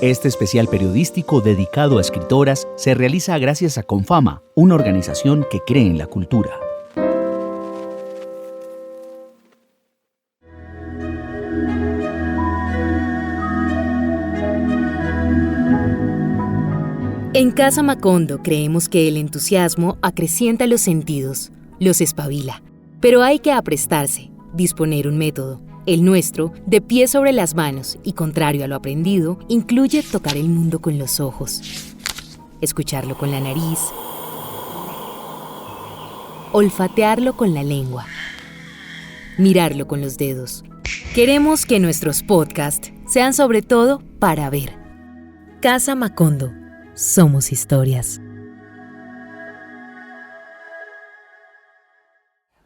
Este especial periodístico dedicado a escritoras se realiza gracias a Confama, una organización que cree en la cultura. En Casa Macondo creemos que el entusiasmo acrecienta los sentidos, los espabila. Pero hay que aprestarse, disponer un método. El nuestro, de pie sobre las manos y contrario a lo aprendido, incluye tocar el mundo con los ojos, escucharlo con la nariz, olfatearlo con la lengua, mirarlo con los dedos. Queremos que nuestros podcasts sean sobre todo para ver. Casa Macondo. Somos historias.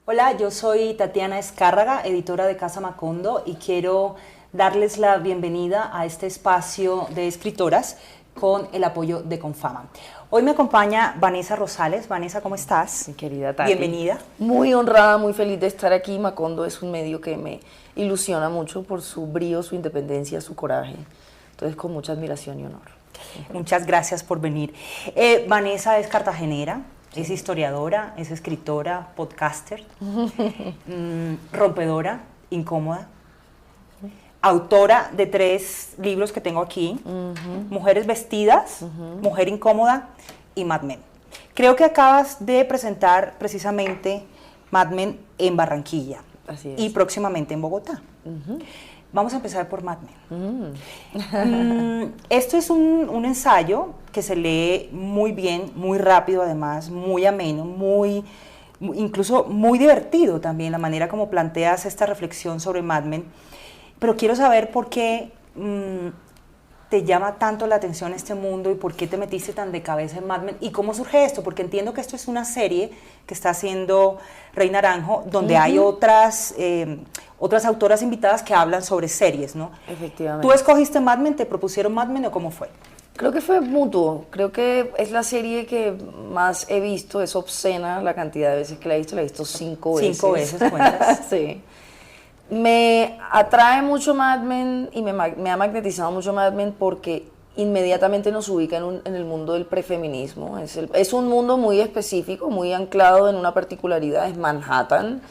Hola, yo soy Tatiana Escárraga, editora de Casa Macondo, y quiero darles la bienvenida a este espacio de escritoras con el apoyo de Confama. Hoy me acompaña Vanessa Rosales. Vanessa, ¿cómo estás? Mi querida Tati. Bienvenida. Muy honrada, muy feliz de estar aquí. Macondo es un medio que me ilusiona mucho por su brío, su independencia, su coraje. Entonces, con mucha admiración y honor. Muchas gracias por venir. Vanessa es cartagenera, es historiadora, es escritora, podcaster, rompedora, incómoda, autora de 3 libros que tengo aquí, Mujeres Vestidas, Mujer Incómoda y Mad Men. Creo que acabas de presentar precisamente Mad Men en Barranquilla. Así es. Y próximamente en Bogotá. Vamos a empezar por Mad Men. Esto es un ensayo que se lee muy bien, muy rápido además, muy ameno, incluso muy divertido también, la manera como planteas esta reflexión sobre Mad Men. Pero quiero saber por qué te llama tanto la atención este mundo y por qué te metiste tan de cabeza en Mad Men y cómo surge esto, porque entiendo que esto es una serie que está haciendo Rey Naranjo, donde hay otras autoras invitadas que hablan sobre series, ¿no? Efectivamente. ¿Tú escogiste Mad Men, te propusieron Mad Men o cómo fue? Creo que fue mutuo. Creo que es la serie que más he visto. Es obscena la cantidad de veces que la he visto 5 veces. 5 veces, ¿cuántas? Sí. Me atrae mucho Mad Men y me ha magnetizado mucho Mad Men porque inmediatamente nos ubica en el mundo del prefeminismo. Es un mundo muy específico, muy anclado en una particularidad. Es Manhattan,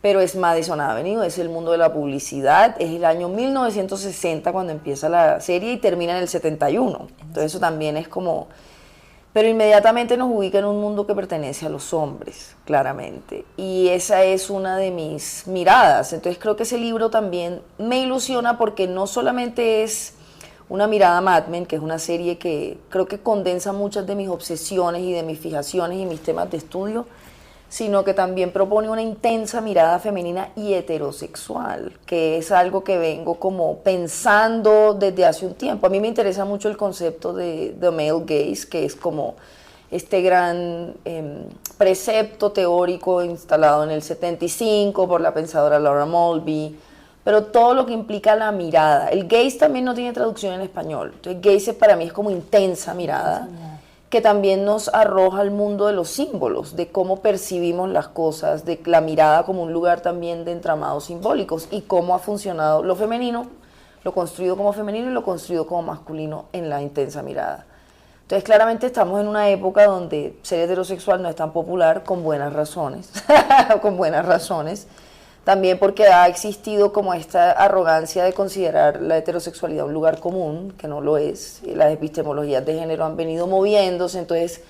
pero es Madison Avenue, es el mundo de la publicidad. Es el año 1960 cuando empieza la serie y termina en el 71. Entonces eso también es como... Pero inmediatamente nos ubica en un mundo que pertenece a los hombres, claramente. Y esa es una de mis miradas. Entonces creo que ese libro también me ilusiona porque no solamente es una mirada Mad Men, que es una serie que creo que condensa muchas de mis obsesiones y de mis fijaciones y mis temas de estudio, sino que también propone una intensa mirada femenina y heterosexual, que es algo que vengo como pensando desde hace un tiempo. A mí me interesa mucho el concepto de the male gaze, que es como este gran precepto teórico instalado en el 75 por la pensadora Laura Mulvey, pero todo lo que implica la mirada. El gaze también no tiene traducción en español, entonces gaze para mí es como intensa mirada, que también nos arroja al mundo de los símbolos, de cómo percibimos las cosas, de la mirada como un lugar también de entramados simbólicos y cómo ha funcionado lo femenino, lo construido como femenino y lo construido como masculino en la intensa mirada. Entonces claramente estamos en una época donde ser heterosexual no es tan popular, con buenas razones, con buenas razones. También porque ha existido como esta arrogancia de considerar la heterosexualidad un lugar común, que no lo es, y las epistemologías de género han venido moviéndose, entonces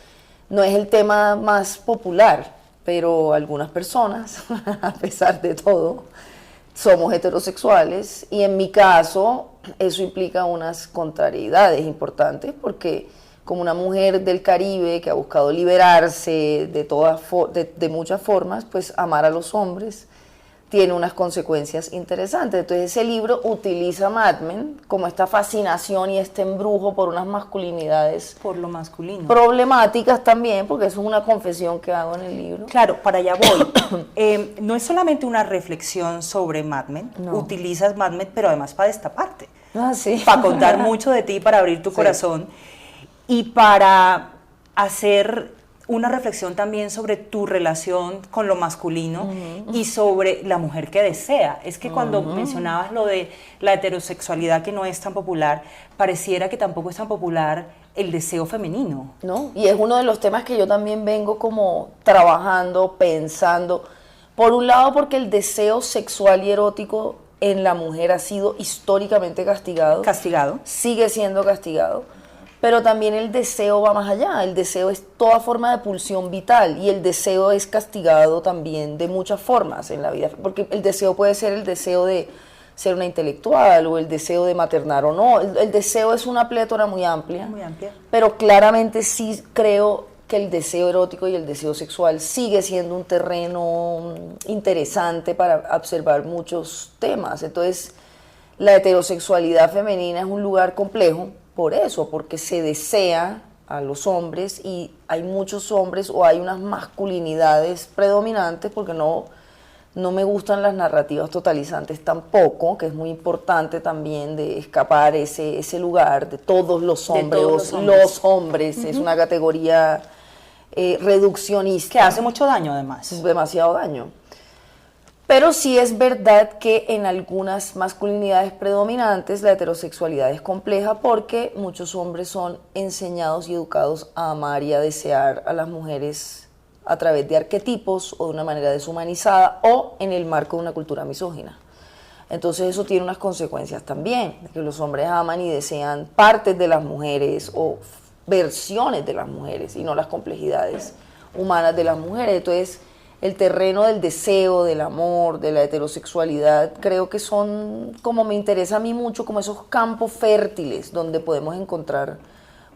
no es el tema más popular, pero algunas personas, a pesar de todo, somos heterosexuales, y en mi caso eso implica unas contrariedades importantes, porque como una mujer del Caribe que ha buscado liberarse de muchas formas, pues amar a los hombres tiene unas consecuencias interesantes. Entonces ese libro utiliza Mad Men como esta fascinación y este embrujo por unas masculinidades Por lo masculino. problemáticas también, porque eso es una confesión que hago en el libro. Claro, para allá voy. No es solamente una reflexión sobre Mad Men, No. utilizas Mad Men, pero además para destaparte, Ah, sí. para contar mucho de ti, para abrir tu Sí. corazón y para hacer una reflexión también sobre tu relación con lo masculino y sobre la mujer que desea. Es que cuando mencionabas lo de la heterosexualidad que no es tan popular, pareciera que tampoco es tan popular el deseo femenino. ¿No? Y es uno de los temas que yo también vengo como trabajando, pensando. Por un lado, porque el deseo sexual y erótico en la mujer ha sido históricamente castigado. Castigado. Sigue siendo castigado. Pero también el deseo va más allá. El deseo es toda forma de pulsión vital y el deseo es castigado también de muchas formas en la vida. Porque el deseo puede ser el deseo de ser una intelectual o el deseo de maternar o no. El deseo es una plétora muy amplia. Muy amplia. Pero claramente sí creo que el deseo erótico y el deseo sexual sigue siendo un terreno interesante para observar muchos temas. Entonces, la heterosexualidad femenina es un lugar complejo por eso, porque se desea a los hombres y hay muchos hombres o hay unas masculinidades predominantes, porque no me gustan las narrativas totalizantes tampoco, que es muy importante también de escapar ese lugar de todos los hombres. Los hombres es una categoría reduccionista. Que hace mucho daño además. Demasiado daño. Pero sí es verdad que en algunas masculinidades predominantes la heterosexualidad es compleja porque muchos hombres son enseñados y educados a amar y a desear a las mujeres a través de arquetipos o de una manera deshumanizada o en el marco de una cultura misógina. Entonces eso tiene unas consecuencias también, que los hombres aman y desean partes de las mujeres o versiones de las mujeres y no las complejidades humanas de las mujeres. Entonces el terreno del deseo, del amor, de la heterosexualidad, creo que son, como me interesa a mí mucho, como esos campos fértiles donde podemos encontrar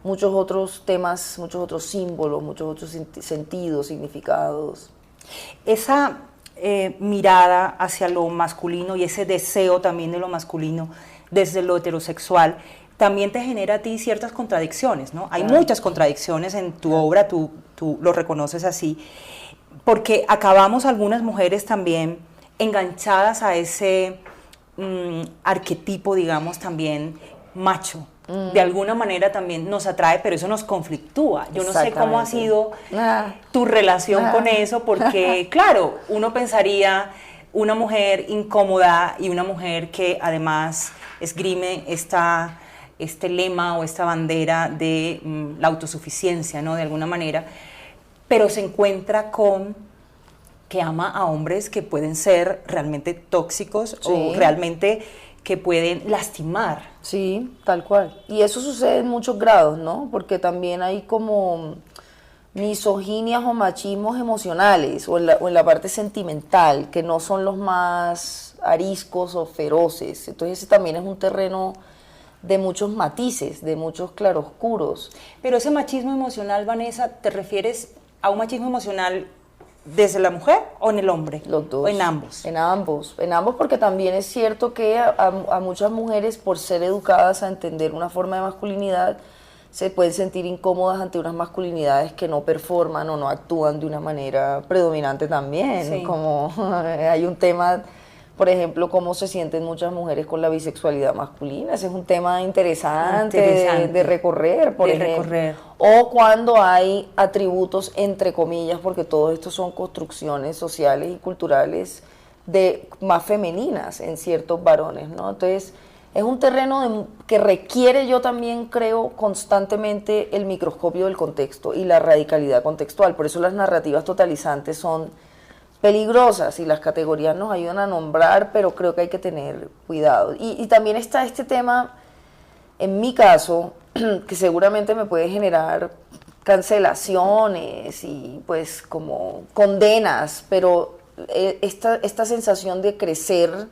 muchos otros temas, muchos otros símbolos, muchos otros sentidos, significados. Esa mirada hacia lo masculino y ese deseo también de lo masculino desde lo heterosexual también te genera a ti ciertas contradicciones, ¿no? Hay muchas contradicciones en tu obra, tú lo reconoces así, porque acabamos algunas mujeres también enganchadas a ese arquetipo, digamos, también macho. De alguna manera también nos atrae, pero eso nos conflictúa. Yo no sé cómo ha sido tu relación con eso, porque claro, uno pensaría una mujer incómoda y una mujer que además esgrime este lema o esta bandera de la autosuficiencia, ¿no? De alguna manera, pero se encuentra con que ama a hombres que pueden ser realmente tóxicos o realmente que pueden lastimar. Sí, tal cual. Y eso sucede en muchos grados, ¿no? Porque también hay como misoginias o machismos emocionales o en la parte sentimental, que no son los más ariscos o feroces. Entonces ese también es un terreno de muchos matices, de muchos claroscuros. Pero ese machismo emocional, Vanessa, ¿te refieres a un machismo emocional desde la mujer o en el hombre? Los dos. ¿O en ambos? En ambos, porque también es cierto que a muchas mujeres, por ser educadas a entender una forma de masculinidad, se pueden sentir incómodas ante unas masculinidades que no performan o no actúan de una manera predominante también. Sí. Como hay un tema, por ejemplo, cómo se sienten muchas mujeres con la bisexualidad masculina. Ese es un tema interesante. De recorrer, por ejemplo. O cuando hay atributos, entre comillas, porque todo esto son construcciones sociales y culturales más femeninas en ciertos varones, ¿no? Entonces, es un terreno que requiere, yo también creo, constantemente el microscopio del contexto y la radicalidad contextual. Por eso las narrativas totalizantes son peligrosas y las categorías nos ayudan a nombrar, pero creo que hay que tener cuidado. Y también está este tema, en mi caso, que seguramente me puede generar cancelaciones y pues como condenas, pero esta sensación de crecer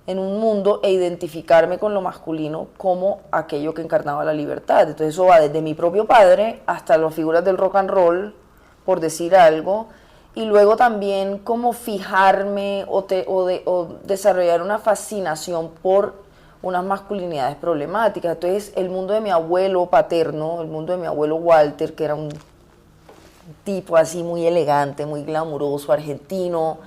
en un mundo e identificarme con lo masculino como aquello que encarnaba la libertad. Entonces eso va desde mi propio padre hasta las figuras del rock and roll, por decir algo, y luego también como fijarme o desarrollar una fascinación por unas masculinidades problemáticas. Entonces el mundo de mi abuelo paterno, el mundo de mi abuelo Walter, que era un tipo así muy elegante, muy glamuroso, argentino,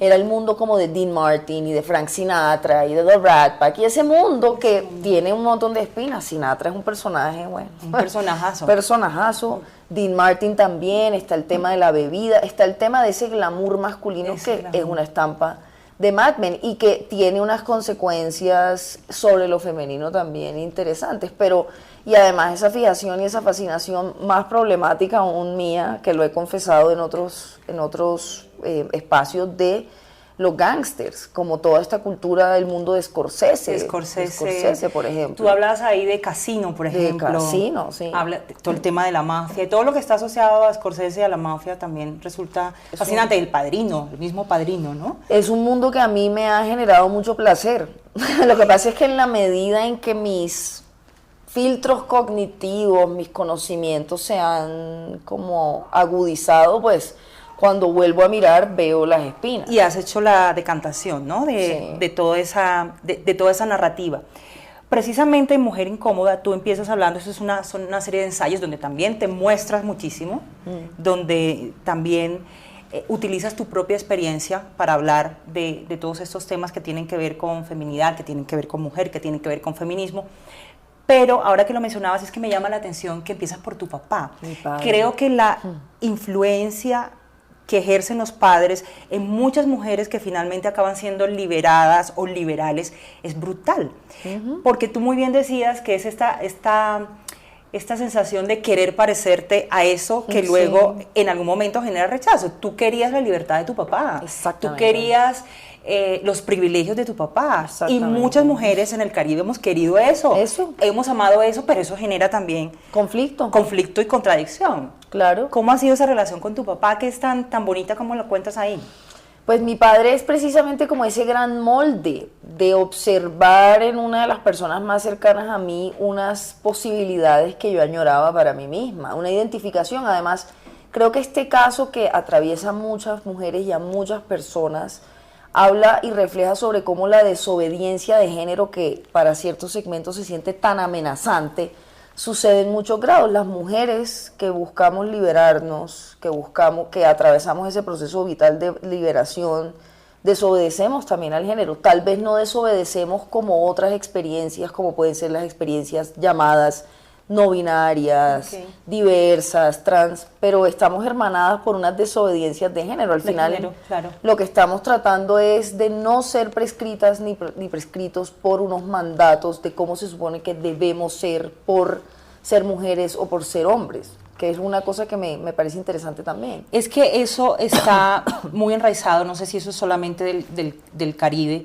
era el mundo como de Dean Martin y de Frank Sinatra y de The Rat Pack, y ese mundo que tiene un montón de espinas. Sinatra es un personaje, bueno. Un personajazo. Personajazo. Dean Martin también, está el tema de la bebida, está el tema de ese glamour masculino es una estampa de Mad Men y que tiene unas consecuencias sobre lo femenino también interesantes, pero y además esa fijación y esa fascinación más problemática aún mía, que lo he confesado en otros espacios, de los gángsters, como toda esta cultura del mundo de Scorsese, por ejemplo. Tú hablas ahí de Casino, por ejemplo. De Casino, sí. Habla de todo el tema de la mafia, todo lo que está asociado a Scorsese y a la mafia también resulta fascinante. El Padrino, el mismo Padrino, ¿no? Es un mundo que a mí me ha generado mucho placer. Lo que pasa es que en la medida en que mis filtros cognitivos, mis conocimientos se han como agudizado, pues cuando vuelvo a mirar veo las espinas. Y has hecho la decantación, ¿no? De toda esa narrativa. Precisamente en Mujer Incómoda tú empiezas hablando, son una serie de ensayos donde también te muestras muchísimo, donde también utilizas tu propia experiencia para hablar de todos estos temas que tienen que ver con feminidad, que tienen que ver con mujer, que tienen que ver con feminismo. Pero ahora que lo mencionabas es que me llama la atención que empiezas por tu papá. Mi padre. Creo que la influencia que ejercen los padres en muchas mujeres que finalmente acaban siendo liberadas o liberales es brutal. Porque tú muy bien decías que es esta sensación de querer parecerte a eso que luego en algún momento genera rechazo. Tú querías la libertad de tu papá. Exactamente. Tú querías los privilegios de tu papá. Y muchas mujeres en el Caribe hemos querido eso. Hemos amado eso, pero eso genera también conflicto y contradicción. Claro. ¿Cómo ha sido esa relación con tu papá que es tan bonita como lo cuentas ahí? Pues mi padre es precisamente como ese gran molde de observar en una de las personas más cercanas a mí unas posibilidades que yo añoraba para mí misma, una identificación. Además, creo que este caso que atraviesa a muchas mujeres y a muchas personas habla y refleja sobre cómo la desobediencia de género, que para ciertos segmentos se siente tan amenazante, sucede en muchos grados. Las mujeres que buscamos liberarnos, que atravesamos ese proceso vital de liberación, desobedecemos también al género. Tal vez no desobedecemos como otras experiencias, como pueden ser las experiencias llamadas no binarias, diversas, trans, pero estamos hermanadas por unas desobediencias de género. Al final, lo que estamos tratando es de no ser prescritas ni prescritos por unos mandatos de cómo se supone que debemos ser por ser mujeres o por ser hombres, que es una cosa que me parece interesante también. Es que eso está muy enraizado, no sé si eso es solamente del Caribe,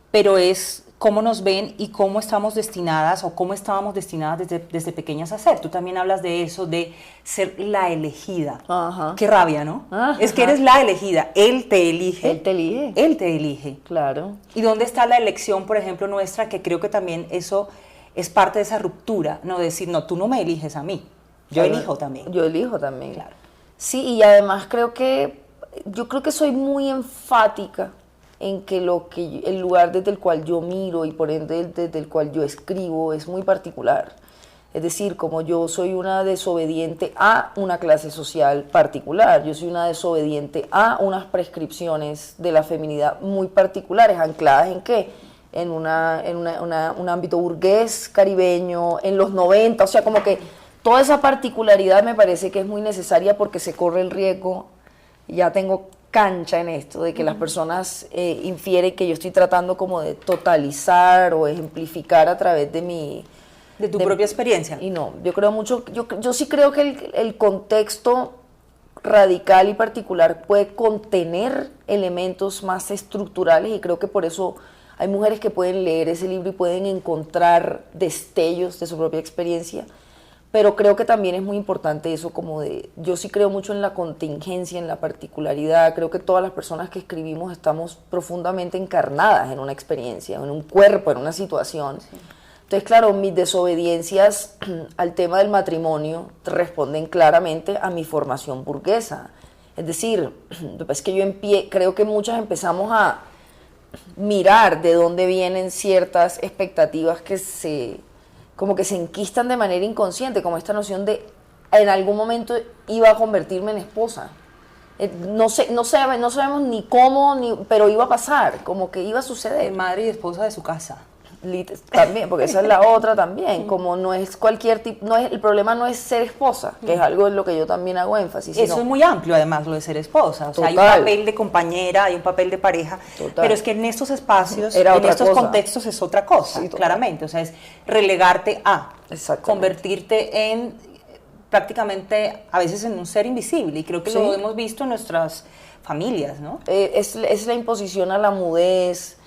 pero es cómo nos ven y cómo estamos destinadas o cómo estábamos destinadas desde pequeñas a ser. Tú también hablas de eso, de ser la elegida. Ajá. Qué rabia, ¿no? Ajá. Es que eres la elegida, él te elige. Él te elige. Él te elige. Claro. ¿Y dónde está la elección, por ejemplo, nuestra? Que creo que también eso es parte de esa ruptura, no decir, no, tú no me eliges a mí, yo elijo también. Yo elijo también. Claro. Sí, y además yo creo que soy muy enfática en que el lugar desde el cual yo miro y por ende desde el cual yo escribo es muy particular. Es decir, como yo soy una desobediente a una clase social particular, yo soy una desobediente a unas prescripciones de la feminidad muy particulares, ancladas ¿en qué? En un ámbito burgués, caribeño, en los 90, o sea, como que toda esa particularidad me parece que es muy necesaria porque se corre el riesgo, ya tengo cancha en esto, de que las personas infieren que yo estoy tratando como de totalizar o ejemplificar a través de tu propia experiencia. Y no, yo creo mucho, yo sí creo que el contexto radical y particular puede contener elementos más estructurales y creo que por eso hay mujeres que pueden leer ese libro y pueden encontrar destellos de su propia experiencia. Pero creo que también es muy importante eso yo sí creo mucho en la contingencia, en la particularidad. Creo que todas las personas que escribimos estamos profundamente encarnadas en una experiencia, en un cuerpo, en una situación. Sí. Entonces, claro, mis desobediencias al tema del matrimonio responden claramente a mi formación burguesa. Es decir, es que creo que muchas empezamos a mirar de dónde vienen ciertas expectativas que como que se enquistan de manera inconsciente, como esta noción de en algún momento iba a convertirme en esposa, No sabemos ni cómo, pero iba a pasar, como que iba a suceder. Madre y esposa de su casa. También, porque esa es la otra también, como no es cualquier tipo, el problema no es ser esposa, que es algo en lo que yo también hago énfasis. Eso es muy amplio además, lo de ser esposa, o sea, hay un papel de compañera, hay un papel de pareja, pero es que en estos espacios, en estos contextos es otra cosa, claramente, o sea, es relegarte a, convertirte en prácticamente, a veces en un ser invisible, y creo que lo hemos visto en nuestras familias, ¿no? Es la imposición a la mudez.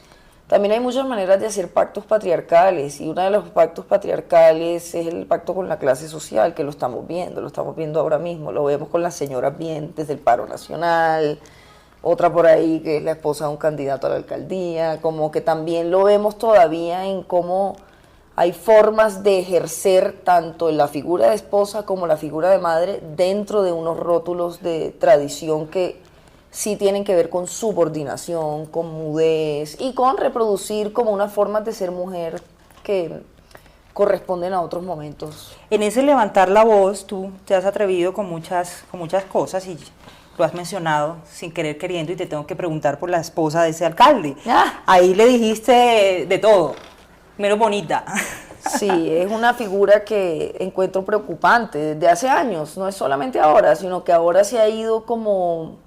También hay muchas maneras de hacer pactos patriarcales, y uno de los pactos patriarcales es el pacto con la clase social, que lo estamos viendo ahora mismo, lo vemos con las señoras bien desde el paro nacional, otra por ahí que es la esposa de un candidato a la alcaldía, como que también lo vemos todavía en cómo hay formas de ejercer tanto la figura de esposa como la figura de madre dentro de unos rótulos de tradición que sí tienen que ver con subordinación, con mudez y con reproducir como unas formas de ser mujer que corresponden a otros momentos. En ese levantar la voz, tú te has atrevido con muchas cosas y lo has mencionado sin querer queriendo, y te tengo que preguntar por la esposa de ese alcalde. Ahí le dijiste de todo, menos bonita. Sí, es una figura que encuentro preocupante desde hace años, no es solamente ahora, sino que ahora se ha ido como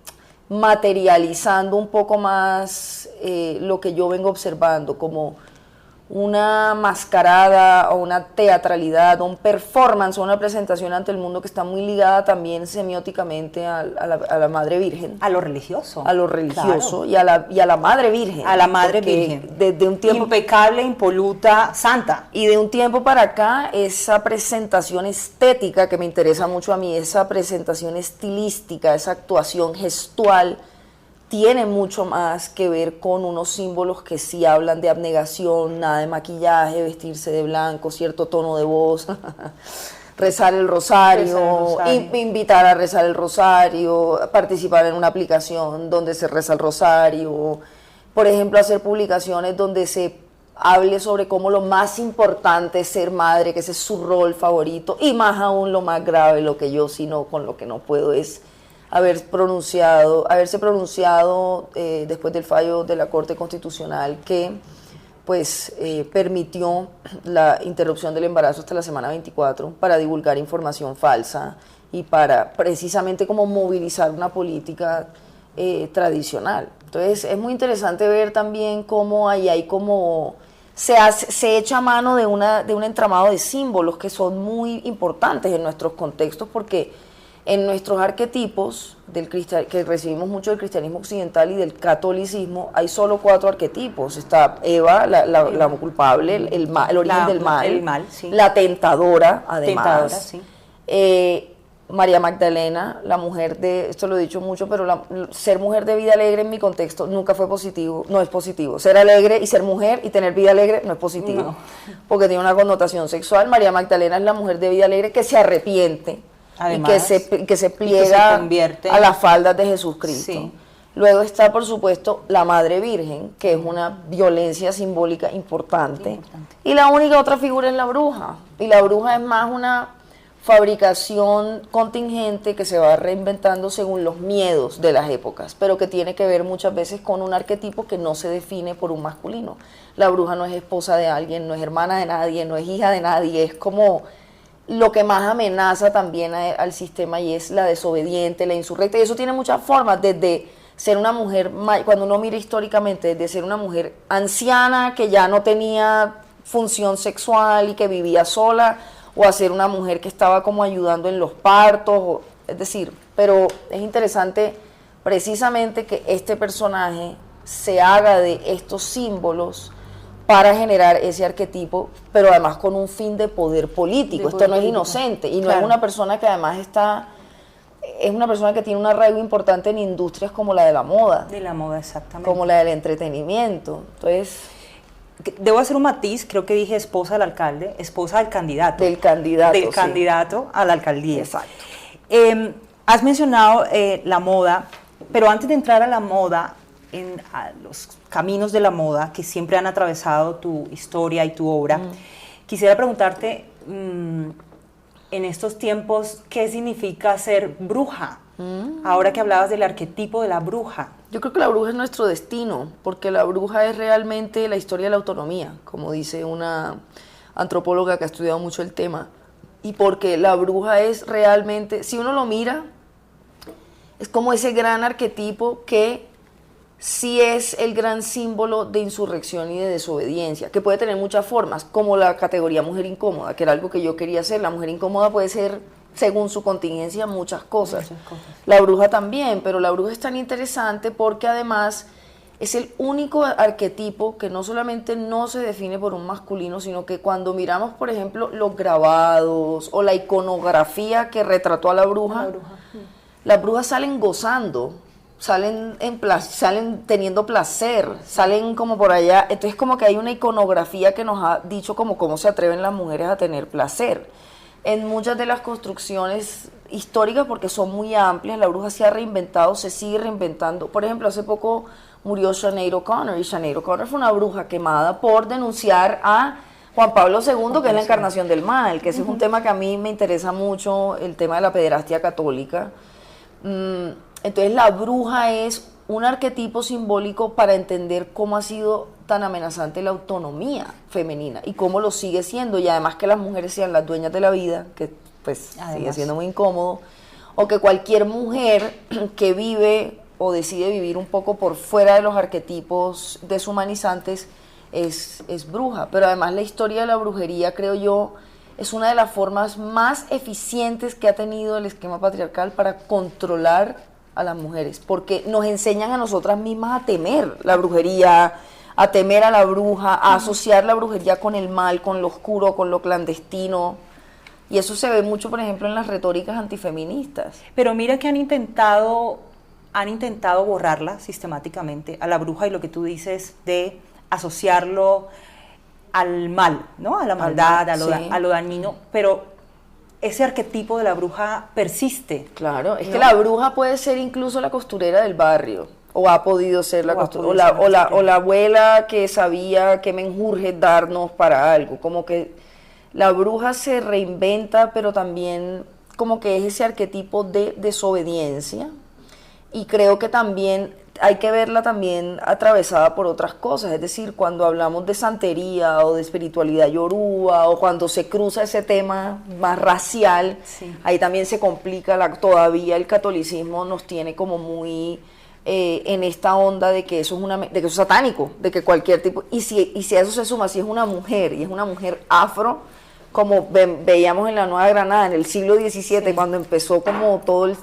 materializando un poco más lo que yo vengo observando, como una mascarada o una teatralidad o un performance o una presentación ante el mundo que está muy ligada también semióticamente a la Madre Virgen. A lo religioso. A lo religioso, claro. y a la Madre Virgen. A la Madre Virgen. Desde un tiempo impecable, impoluta, santa. Y de un tiempo para acá, esa presentación estética que me interesa mucho a mí, esa presentación estilística, esa actuación gestual, tiene mucho más que ver con unos símbolos que sí hablan de abnegación, nada de maquillaje, vestirse de blanco, cierto tono de voz, rezar el rosario, invitar a rezar el rosario, participar en una aplicación donde se reza el rosario, por ejemplo, hacer publicaciones donde se hable sobre cómo lo más importante es ser madre, que ese es su rol favorito, y más aún lo más grave, lo que yo con lo que no puedo es haberse pronunciado después del fallo de la Corte Constitucional que pues permitió la interrupción del embarazo hasta la semana 24 para divulgar información falsa y para precisamente como movilizar una política tradicional. Entonces es muy interesante ver también cómo ahí hay como se echa mano de un entramado de símbolos que son muy importantes en nuestros contextos, porque en nuestros arquetipos que recibimos mucho del cristianismo occidental y del catolicismo, hay solo 4 arquetipos. Está Eva, la culpable, el origen del mal, el mal, sí. La tentadora, además. Sí. María Magdalena, la mujer esto lo he dicho mucho, pero ser mujer de vida alegre en mi contexto nunca fue positivo, no es positivo. Ser alegre y ser mujer y tener vida alegre no es positivo, porque tiene una connotación sexual. María Magdalena es la mujer de vida alegre que se arrepiente. Además, y que se pliega a las faldas de Jesucristo. Sí. Luego está, por supuesto, la Madre Virgen, que es una violencia simbólica importante. Y la única otra figura es la bruja. Y la bruja es más una fabricación contingente que se va reinventando según los miedos de las épocas, pero que tiene que ver muchas veces con un arquetipo que no se define por un masculino. La bruja no es esposa de alguien, no es hermana de nadie, no es hija de nadie, es como lo que más amenaza también al sistema, y es la desobediente, la insurrecta, y eso tiene muchas formas, desde ser una mujer, cuando uno mira históricamente, desde ser una mujer anciana que ya no tenía función sexual y que vivía sola, o a ser una mujer que estaba como ayudando en los partos, es decir, pero es interesante precisamente que este personaje se haga de estos símbolos para generar ese arquetipo, pero además con un fin de poder político. Esto no es inocente, y no es una persona que además es una persona que tiene un arraigo importante en industrias como la de la moda. De la moda, exactamente. Como la del entretenimiento. Entonces, debo hacer un matiz, creo que dije esposa del alcalde, esposa del candidato. Del candidato, Del candidato a la alcaldía. Exacto. Has mencionado la moda, pero antes de entrar a la moda, a los caminos de la moda que siempre han atravesado tu historia y tu obra, quisiera preguntarte, en estos tiempos, ¿qué significa ser bruja? Ahora que hablabas del arquetipo de la bruja. Yo creo que la bruja es nuestro destino, porque la bruja es realmente la historia de la autonomía, como dice una antropóloga que ha estudiado mucho el tema, y porque la bruja es realmente, si uno lo mira, es como ese gran arquetipo que sí es el gran símbolo de insurrección y de desobediencia, que puede tener muchas formas, como la categoría mujer incómoda, que era algo que yo quería hacer. La mujer incómoda puede ser, según su contingencia, muchas cosas. La bruja también, pero la bruja es tan interesante porque además es el único arquetipo que no solamente no se define por un masculino, sino que cuando miramos, por ejemplo, los grabados o la iconografía que retrató a la bruja, las brujas salen gozando, salen teniendo placer, salen como por allá. Entonces como que hay una iconografía que nos ha dicho como cómo se atreven las mujeres a tener placer. En muchas de las construcciones históricas, porque son muy amplias, la bruja se ha reinventado, se sigue reinventando. Por ejemplo, hace poco murió Sinead O'Connor, y Sinead O'Connor fue una bruja quemada por denunciar a Juan Pablo II, que es la encarnación del mal, que ese es un tema que a mí me interesa mucho, el tema de la pederastia católica. Entonces la bruja es un arquetipo simbólico para entender cómo ha sido tan amenazante la autonomía femenina y cómo lo sigue siendo, y además que las mujeres sean las dueñas de la vida, que pues sigue siendo muy incómodo, o que cualquier mujer que vive o decide vivir un poco por fuera de los arquetipos deshumanizantes es bruja. Pero además la historia de la brujería, creo yo, es una de las formas más eficientes que ha tenido el esquema patriarcal para controlar a las mujeres, porque nos enseñan a nosotras mismas a temer la brujería, a temer a la bruja, a asociar la brujería con el mal, con lo oscuro, con lo clandestino, y eso se ve mucho, por ejemplo, en las retóricas antifeministas. Pero mira que han intentado borrarla sistemáticamente a la bruja, y lo que tú dices de asociarlo al mal, ¿no? A la maldad, a lo dañino, pero ese arquetipo de la bruja persiste. Claro, es que la bruja puede ser incluso la costurera del barrio, o ha podido ser la costurera, o la abuela que sabía qué menjurjes darnos para algo. Como que la bruja se reinventa, pero también como que es ese arquetipo de desobediencia, y creo que también hay que verla también atravesada por otras cosas. Es decir, cuando hablamos de santería o de espiritualidad yoruba, o cuando se cruza ese tema más racial, ahí también se complica. Todavía el catolicismo nos tiene como muy en esta onda de que eso es satánico, de que cualquier tipo, y si a eso se suma, si es una mujer, y es una mujer afro, como veíamos en la Nueva Granada en el siglo XVII, cuando empezó como todo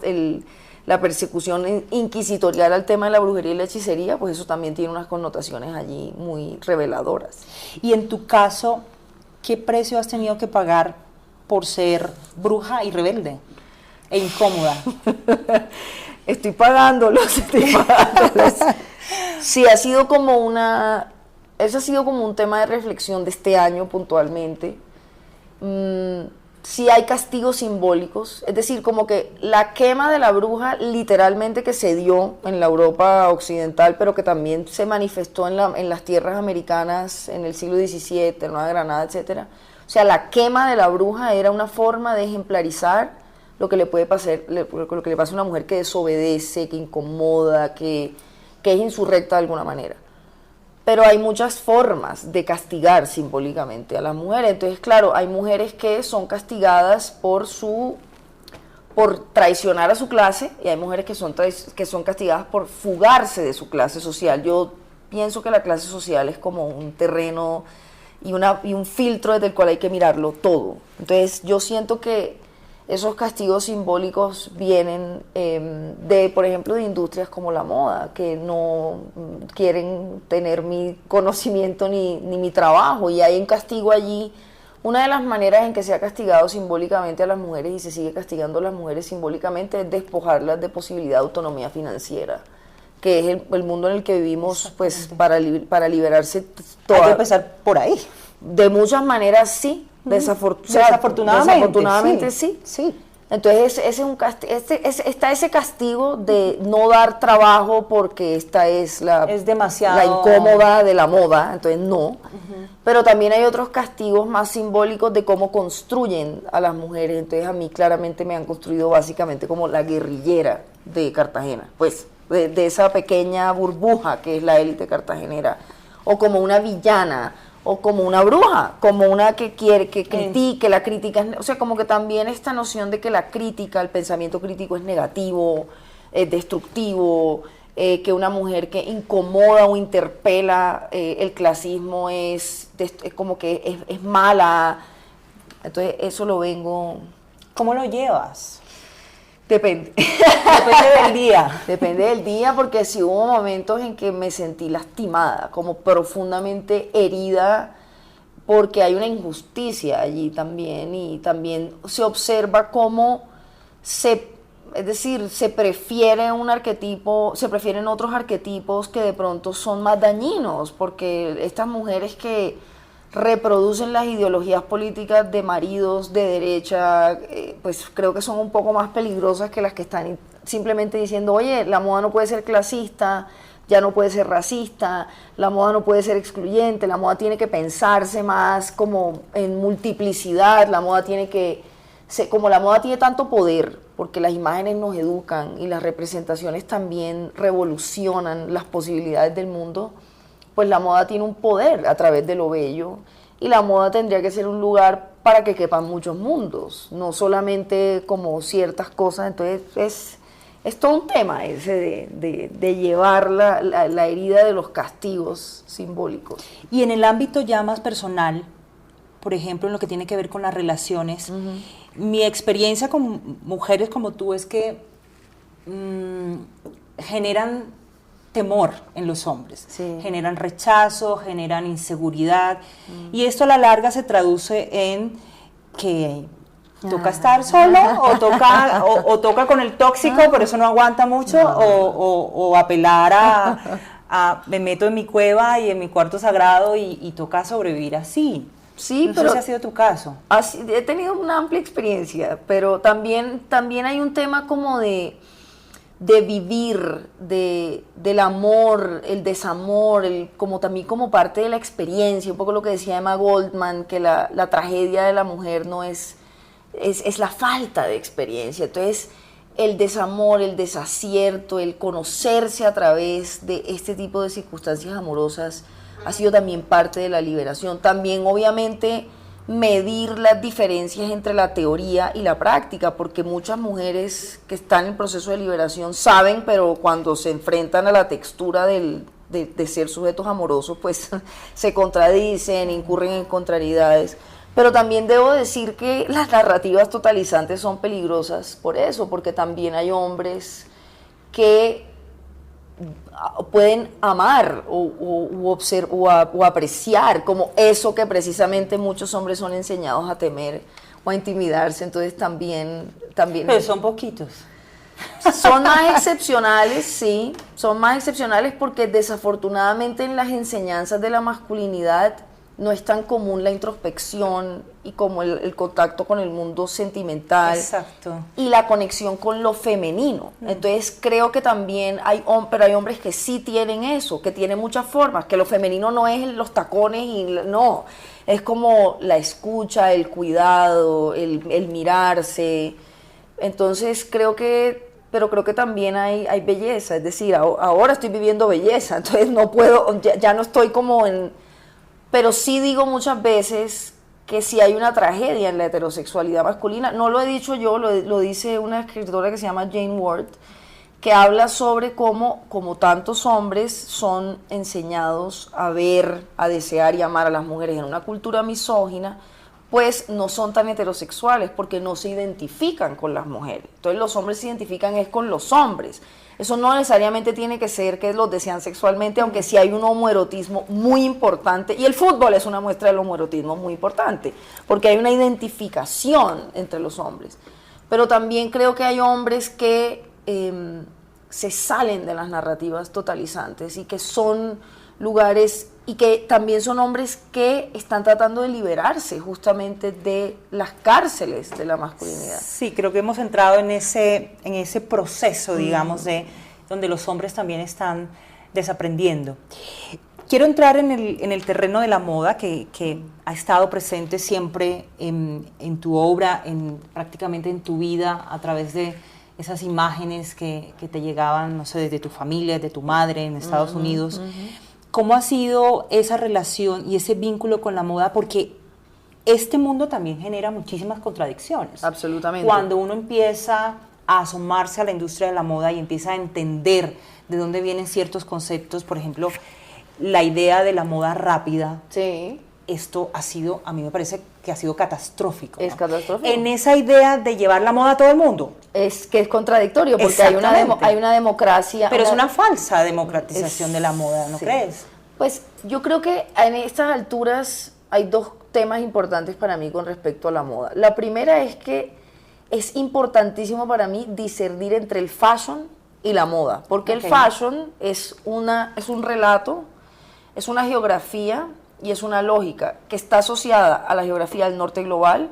la persecución inquisitorial al tema de la brujería y la hechicería, pues eso también tiene unas connotaciones allí muy reveladoras. Y en tu caso, ¿qué precio has tenido que pagar por ser bruja y rebelde e incómoda? Estoy pagándolos. Sí, ha sido como eso ha sido como un tema de reflexión de este año puntualmente. Sí hay castigos simbólicos, es decir, como que la quema de la bruja literalmente que se dio en la Europa occidental, pero que también se manifestó en las tierras americanas en el siglo XVII, en Nueva Granada, etcétera. O sea, la quema de la bruja era una forma de ejemplarizar lo que le puede pasar, lo que le pasa a una mujer que desobedece, que incomoda, que es insurrecta de alguna manera. Pero hay muchas formas de castigar simbólicamente a las mujeres. Entonces, claro, hay mujeres que son castigadas por traicionar a su clase, y hay mujeres que son castigadas por fugarse de su clase social. Yo pienso que la clase social es como un terreno y un filtro desde el cual hay que mirarlo todo. Entonces, yo siento que esos castigos simbólicos vienen por ejemplo, de industrias como la moda, que no quieren tener mi conocimiento ni mi trabajo, y hay un castigo allí. Una de las maneras en que se ha castigado simbólicamente a las mujeres, y se sigue castigando a las mujeres simbólicamente, es despojarlas de posibilidad de autonomía financiera, que es el mundo en el que vivimos, pues para liberarse. Hay que empezar por ahí. De muchas maneras sí. Desafortunadamente sí. Entonces está ese castigo de no dar trabajo porque esta es demasiado la incómoda de la moda, entonces no. Pero también hay otros castigos más simbólicos de cómo construyen a las mujeres. Entonces a mí claramente me han construido básicamente como la guerrillera de Cartagena, pues de esa pequeña burbuja que es la élite cartagenera, o como una villana, o como una bruja, como una que quiere, que critique, la crítica, o sea, como que también esta noción de que la crítica, el pensamiento crítico es negativo, es destructivo, que una mujer que incomoda o interpela el clasismo es como que es mala. Entonces eso lo vengo... ¿Cómo lo llevas? Depende. Depende del día. Depende del día, porque sí hubo momentos en que me sentí lastimada, como profundamente herida, porque hay una injusticia allí también, y también se observa cómo es decir, se prefieren otros arquetipos que de pronto son más dañinos, porque estas mujeres que reproducen las ideologías políticas de maridos de derecha, pues creo que son un poco más peligrosas que las que están simplemente diciendo, oye, la moda no puede ser clasista, ya no puede ser racista, la moda no puede ser excluyente, la moda tiene que pensarse más como en multiplicidad, la moda tiene que, como la moda tiene tanto poder, porque las imágenes nos educan y las representaciones también revolucionan las posibilidades del mundo, pues la moda tiene un poder a través de lo bello, y la moda tendría que ser un lugar para que quepan muchos mundos, no solamente como ciertas cosas. Entonces es todo un tema ese de llevar la herida de los castigos simbólicos. Y en el ámbito ya más personal, por ejemplo, en lo que tiene que ver con las relaciones, mi experiencia con mujeres como tú es que generan temor en los hombres, sí. Generan rechazo, generan inseguridad, y esto a la larga se traduce en que toca estar solo, o toca con el tóxico, por eso no aguanta mucho, o apelar a me meto en mi cueva y en mi cuarto sagrado y toca sobrevivir así. Sí, no pero sé si ha sido tu caso. He tenido una amplia experiencia, pero también hay un tema como de vivir, del amor, el desamor, como también como parte de la experiencia, un poco lo que decía Emma Goldman, que la tragedia de la mujer no es la falta de experiencia. Entonces, el desamor, el desacierto, el conocerse a través de este tipo de circunstancias amorosas ha sido también parte de la liberación. También, obviamente, medir las diferencias entre la teoría y la práctica, porque muchas mujeres que están en proceso de liberación saben, pero cuando se enfrentan a la textura de ser sujetos amorosos, pues se contradicen, incurren en contrariedades. Pero también debo decir que las narrativas totalizantes son peligrosas por eso, porque también hay hombres que pueden amar o apreciar como eso que precisamente muchos hombres son enseñados a temer o a intimidarse. Entonces también pero son poquitos. Son más excepcionales, sí, son más excepcionales, porque desafortunadamente en las enseñanzas de la masculinidad no es tan común la introspección y como el contacto con el mundo sentimental. Exacto. Y la conexión con lo femenino. Entonces creo que también pero hay hombres que sí tienen eso, que tienen muchas formas, que lo femenino no es los tacones, no, es como la escucha, el cuidado, el mirarse. Entonces creo que también hay belleza, es decir, ahora estoy viviendo belleza, entonces no puedo, ya no estoy como pero sí digo muchas veces que si hay una tragedia en la heterosexualidad masculina. No lo he dicho yo, lo dice una escritora que se llama Jane Ward, que habla sobre cómo, como tantos hombres son enseñados a ver, a desear y amar a las mujeres en una cultura misógina, pues no son tan heterosexuales porque no se identifican con las mujeres. Entonces los hombres se identifican es con los hombres. Eso no necesariamente tiene que ser que los desean sexualmente, aunque sí hay un homoerotismo muy importante, y el fútbol es una muestra del homoerotismo muy importante, porque hay una identificación entre los hombres. Pero también creo que hay hombres que se salen de las narrativas totalizantes y que son lugares y que también son hombres que están tratando de liberarse justamente de las cárceles de la masculinidad. Sí, creo que hemos entrado en ese proceso, digamos, donde los hombres también están desaprendiendo. Quiero entrar en el terreno de la moda que ha estado presente siempre en tu obra, prácticamente en tu vida, a través de esas imágenes que te llegaban, no sé, desde tu familia, de tu madre en Estados Unidos. ¿Cómo ha sido esa relación y ese vínculo con la moda? Porque este mundo también genera muchísimas contradicciones. Absolutamente. Cuando uno empieza a asomarse a la industria de la moda y empieza a entender de dónde vienen ciertos conceptos, por ejemplo, la idea de la moda rápida. Sí. Esto ha sido, a mí me parece que ha sido catastrófico, ¿no? Es catastrófico. En esa idea de llevar la moda a todo el mundo. Es que es contradictorio porque hay una democracia. Pero es una falsa democratización de la moda, ¿no crees? Pues yo creo que en estas alturas hay dos temas importantes para mí con respecto a la moda. La primera es que es importantísimo para mí discernir entre el fashion y la moda, porque el fashion es un relato, es una geografía y es una lógica que está asociada a la geografía del norte global,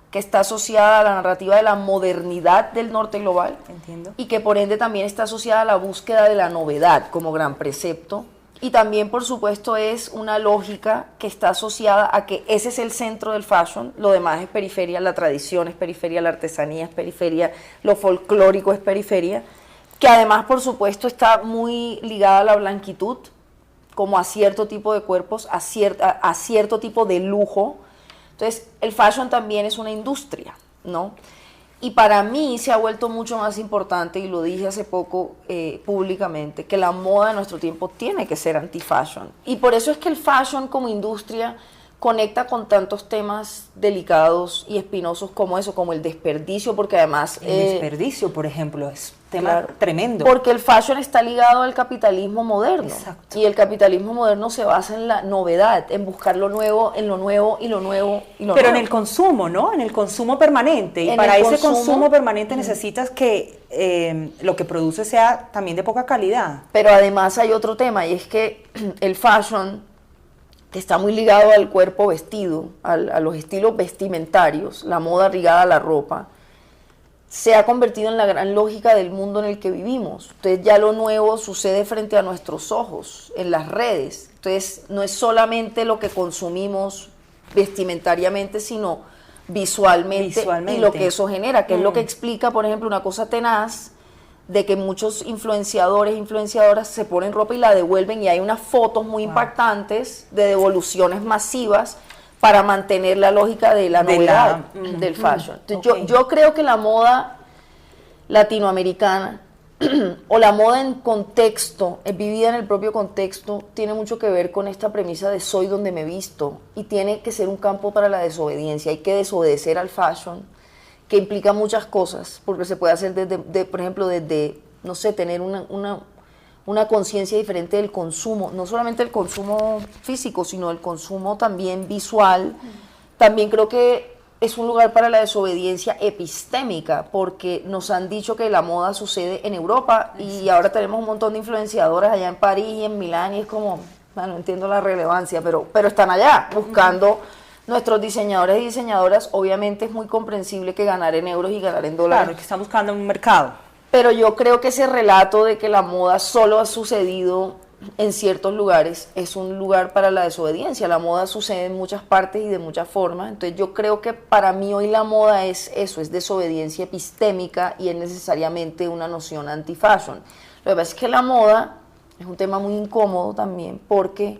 que está asociada a la narrativa de la modernidad del norte global. Entiendo. Y que por ende también está asociada a la búsqueda de la novedad como gran precepto. Y también, por supuesto, es una lógica que está asociada a que ese es el centro del fashion, lo demás es periferia, la tradición es periferia, la artesanía es periferia, lo folclórico es periferia, que además, por supuesto, está muy ligada a la blanquitud, como a cierto tipo de cuerpos, a cierto tipo de lujo. Entonces, el fashion también es una industria, ¿no? Y para mí se ha vuelto mucho más importante, y lo dije hace poco públicamente, que la moda de nuestro tiempo tiene que ser anti-fashion. Y por eso es que el fashion como industria conecta con tantos temas delicados y espinosos como eso, como el desperdicio, porque además... El desperdicio, por ejemplo, es tema tremendo. Porque el fashion está ligado al capitalismo moderno. Exacto. Y el capitalismo moderno se basa en la novedad, en buscar lo nuevo, en lo nuevo y lo nuevo y lo Pero nuevo. en el consumo, ¿no? En el consumo permanente. Y para ese consumo permanente necesitas que lo que produce sea también de poca calidad. Pero además hay otro tema, y es que el fashion, que está muy ligado al cuerpo vestido, a los estilos vestimentarios, la moda ligada a la ropa, se ha convertido en la gran lógica del mundo en el que vivimos. Entonces ya lo nuevo sucede frente a nuestros ojos, en las redes. Entonces no es solamente lo que consumimos vestimentariamente, sino visualmente. Y lo que eso genera, que es lo que explica, por ejemplo, una cosa tenaz, de que muchos influenciadores e influenciadoras se ponen ropa y la devuelven, y hay unas fotos muy impactantes de devoluciones masivas para mantener la lógica de la novedad del fashion. Entonces, yo creo que la moda latinoamericana o la moda en contexto, vivida en el propio contexto, tiene mucho que ver con esta premisa de soy donde me visto, y tiene que ser un campo para la desobediencia. Hay que desobedecer al fashion, que implica muchas cosas, porque se puede hacer por ejemplo, no sé, tener una conciencia diferente del consumo, no solamente el consumo físico, sino el consumo también visual. También creo que es un lugar para la desobediencia epistémica, porque nos han dicho que la moda sucede en Europa, y ahora tenemos un montón de influenciadoras allá en París y en Milán, y es como, no entiendo la relevancia, pero están allá buscando... Nuestros diseñadores y diseñadoras, obviamente es muy comprensible que ganar en euros y ganar en dólares. Claro, que están buscando un mercado. Pero yo creo que ese relato de que la moda solo ha sucedido en ciertos lugares es un lugar para la desobediencia. La moda sucede en muchas partes y de muchas formas. Entonces yo creo que para mí hoy la moda es eso, es desobediencia epistémica, y es necesariamente una noción anti-fashion. Lo que pasa es que la moda es un tema muy incómodo también, porque...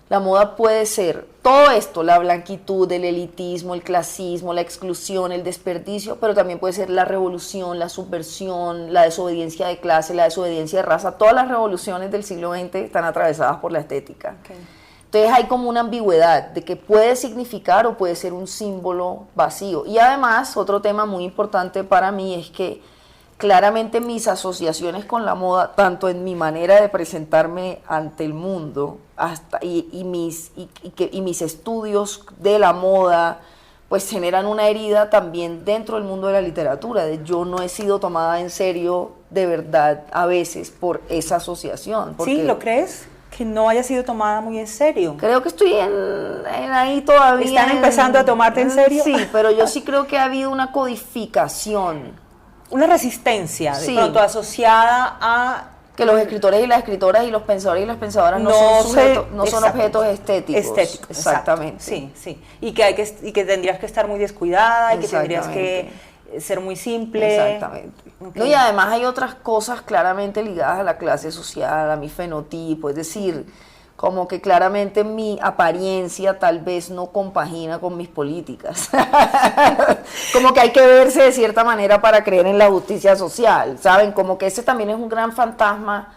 la moda puede ser todo esto, la blanquitud, el elitismo, el clasismo, la exclusión, el desperdicio, pero también puede ser la revolución, la subversión, la desobediencia de clase, la desobediencia de raza. Todas las revoluciones del siglo XX están atravesadas por la estética. Entonces hay como una ambigüedad de que puede significar o puede ser un símbolo vacío. Y además, otro tema muy importante para mí es que claramente mis asociaciones con la moda, tanto en mi manera de presentarme ante el mundo y mis estudios de la moda, pues generan una herida también dentro del mundo de la literatura. Yo no he sido tomada en serio de verdad a veces por esa asociación. ¿Sí? ¿Lo crees? que no haya sido tomada muy en serio. Creo que estoy en ahí todavía. ¿Están empezando a tomarte en serio? Sí, pero yo sí creo que ha habido una codificación. Una resistencia, de pronto asociada a... Que los escritores y las escritoras y los pensadores y las pensadoras no son objetos estéticos. Estéticos, exactamente. Sí. Y que tendrías que estar muy descuidada y que tendrías que ser muy simple. Exactamente. Okay. No, y además hay otras cosas claramente ligadas a la clase social, a mi fenotipo, es decir, como que claramente mi apariencia tal vez no compagina con mis políticas. Como que hay que verse de cierta manera para creer en la justicia social, ¿saben? Como que ese también es un gran fantasma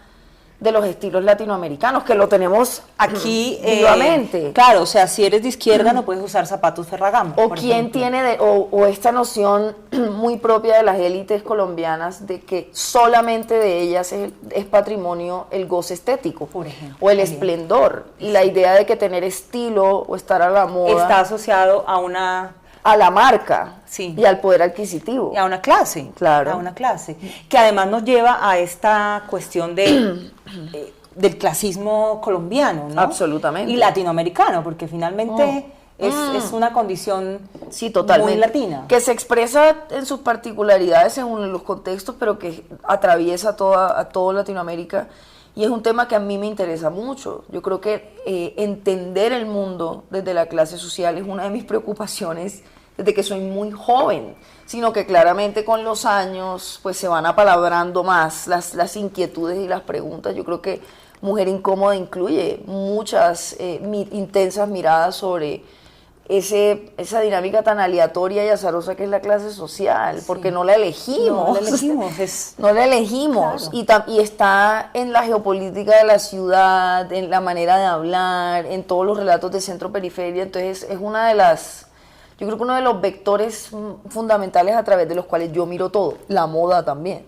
de los estilos latinoamericanos, que lo tenemos aquí vivamente. Claro, o sea, si eres de izquierda no puedes usar zapatos Ferragamo. O quién tiene, o esta noción muy propia de las élites colombianas de que solamente de ellas es patrimonio el goce estético, por ejemplo, o el esplendor, y la idea de que tener estilo o estar a la moda está asociado a la marca, sí, y al poder adquisitivo. Y a una clase. Claro. A una clase. Que además nos lleva a esta cuestión del clasismo colombiano, ¿no? Absolutamente. Y latinoamericano, porque finalmente es una condición totalmente muy latina. Que se expresa en sus particularidades según los contextos, pero que atraviesa a toda Latinoamérica. Y es un tema que a mí me interesa mucho. Yo creo que entender el mundo desde la clase social es una de mis preocupaciones desde que soy muy joven, sino que claramente con los años pues se van apalabrando más las inquietudes y las preguntas. Yo creo que Mujer Incómoda incluye muchas intensas miradas sobre esa dinámica tan aleatoria y azarosa que es la clase social, porque no la elegimos. No la elegimos. Claro. Y está en la geopolítica de la ciudad, en la manera de hablar, en todos los relatos de centro-periferia. Entonces es yo creo que uno de los vectores fundamentales a través de los cuales yo miro todo, la moda también.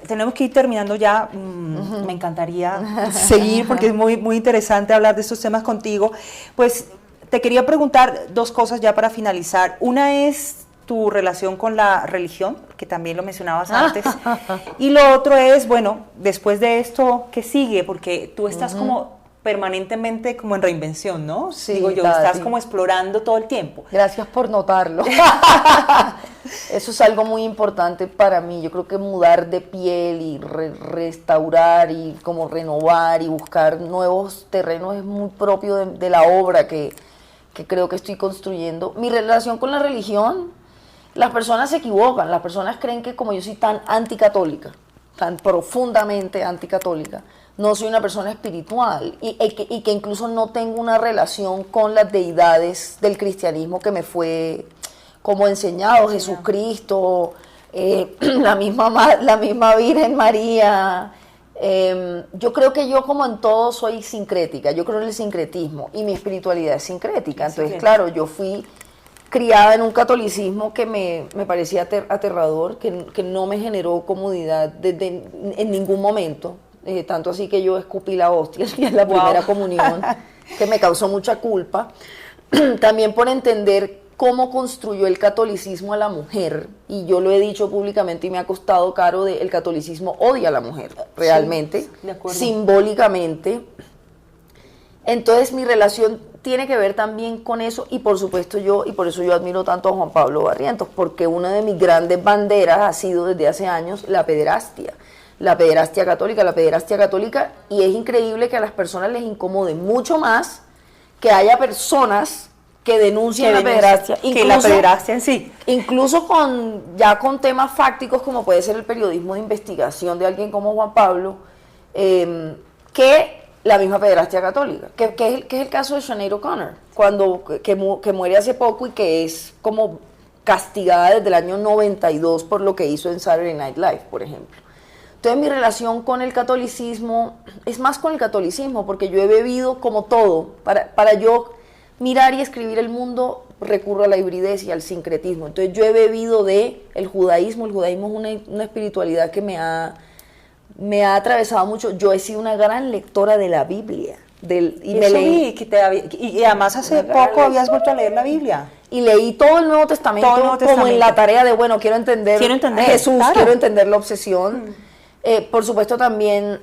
Tenemos que ir terminando ya. Me encantaría seguir porque es muy, muy interesante hablar de estos temas contigo. Pues te quería preguntar dos cosas ya para finalizar. Una es tu relación con la religión, que también lo mencionabas antes. Y lo otro es, bueno, después de esto, ¿qué sigue? Porque tú estás como permanentemente como en reinvención, ¿no? Sí, digo yo, estás como explorando todo el tiempo. Gracias por notarlo. Eso es algo muy importante para mí. Yo creo que mudar de piel y restaurar y como renovar y buscar nuevos terrenos es muy propio de la obra que creo que estoy construyendo. Mi relación con la religión, las personas se equivocan, las personas creen que como yo soy tan anticatólica, tan profundamente anticatólica, no soy una persona espiritual y que incluso no tengo una relación con las deidades del cristianismo que me fue como enseñado, Jesucristo, la misma Virgen María. Yo creo que yo como en todo soy sincrética, yo creo en el sincretismo y mi espiritualidad es sincrética. Entonces, claro, yo fui criada en un catolicismo que me parecía aterrador, que no me generó comodidad en ningún momento. Tanto así que yo escupí la hostia el día de la primera comunión, que me causó mucha culpa. También por entender cómo construyó el catolicismo a la mujer, y yo lo he dicho públicamente y me ha costado caro, el catolicismo odia a la mujer, realmente, sí, de acuerdo. Simbólicamente. Entonces mi relación tiene que ver también con eso, y por supuesto y por eso yo admiro tanto a Juan Pablo Barrientos, porque una de mis grandes banderas ha sido desde hace años la pederastia católica, y es increíble que a las personas les incomode mucho más que haya personas que denuncien la pederastia, que la pederastia en sí. Incluso con temas fácticos como puede ser el periodismo de investigación de alguien como Juan Pablo, que la misma pederastia católica, que es el caso de Sinead O'Connor, que muere hace poco y que es como castigada desde el año 92 por lo que hizo en Saturday Night Live, por ejemplo. Entonces mi relación con el catolicismo es más con el catolicismo, porque yo he bebido como todo. Para yo mirar y escribir el mundo recurro a la hibridez y al sincretismo. Entonces yo he bebido del judaísmo. El judaísmo es una espiritualidad que me ha atravesado mucho. Yo he sido una gran lectora de la Biblia. Y además hace poco habías vuelto a leer la Biblia. Y leí todo el Nuevo Testamento, como en la tarea de, quiero entender a Jesús, claro. Quiero entender la obsesión. Por supuesto también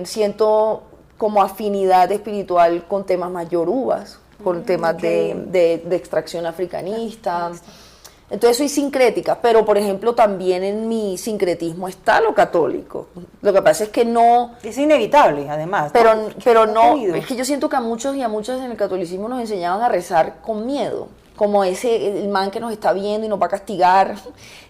siento como afinidad espiritual con temas más yorubas, con temas de extracción africanista. Entonces soy sincrética, pero por ejemplo también en mi sincretismo está lo católico. Lo que pasa es que no... Es inevitable, además. Pero no, es que yo siento que a muchos y a muchas en el catolicismo nos enseñaban a rezar con miedo, como el man que nos está viendo y nos va a castigar,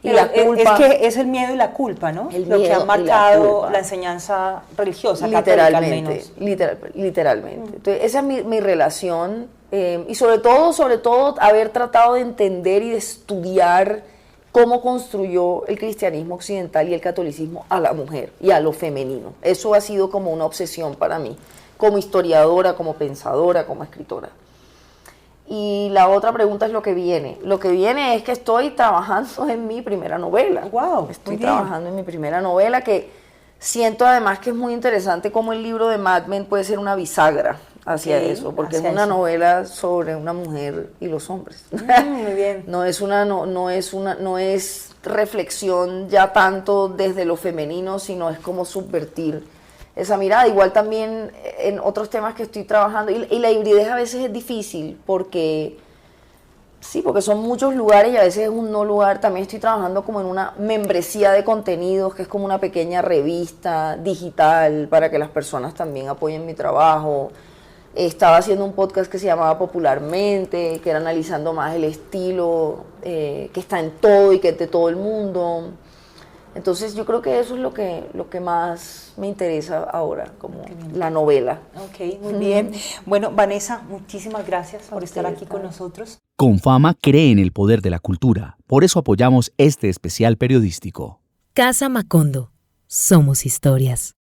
y la culpa. Es que es el miedo y la culpa, ¿no? Lo que ha marcado la enseñanza religiosa, católica al menos. Literalmente. Entonces, esa es mi relación. Y sobre todo haber tratado de entender y de estudiar cómo construyó el cristianismo occidental y el catolicismo a la mujer y a lo femenino. Eso ha sido como una obsesión para mí, como historiadora, como pensadora, como escritora. Y la otra pregunta es lo que viene. Lo que viene es que estoy trabajando en mi primera novela. Wow, estoy trabajando en mi primera novela, que siento además que es muy interesante cómo el libro de Mad Men puede ser una bisagra hacia eso, porque es una novela sobre una mujer y los hombres. Muy bien. No es reflexión ya tanto desde lo femenino, sino es como subvertir esa mirada. Igual también en otros temas que estoy trabajando, y la hibridez a veces es difícil, porque son muchos lugares y a veces es un no lugar. También estoy trabajando como en una membresía de contenidos, que es como una pequeña revista digital para que las personas también apoyen mi trabajo. Estaba haciendo un podcast que se llamaba Popularmente, que era analizando más el estilo que está en todo y que es de todo el mundo. Entonces yo creo que eso es lo que más me interesa ahora, como la novela. Ok, muy bien. Bueno, Vanessa, muchísimas gracias por estar aquí con nosotros. Confama cree en el poder de la cultura, por eso apoyamos este especial periodístico. Casa Macondo. Somos historias.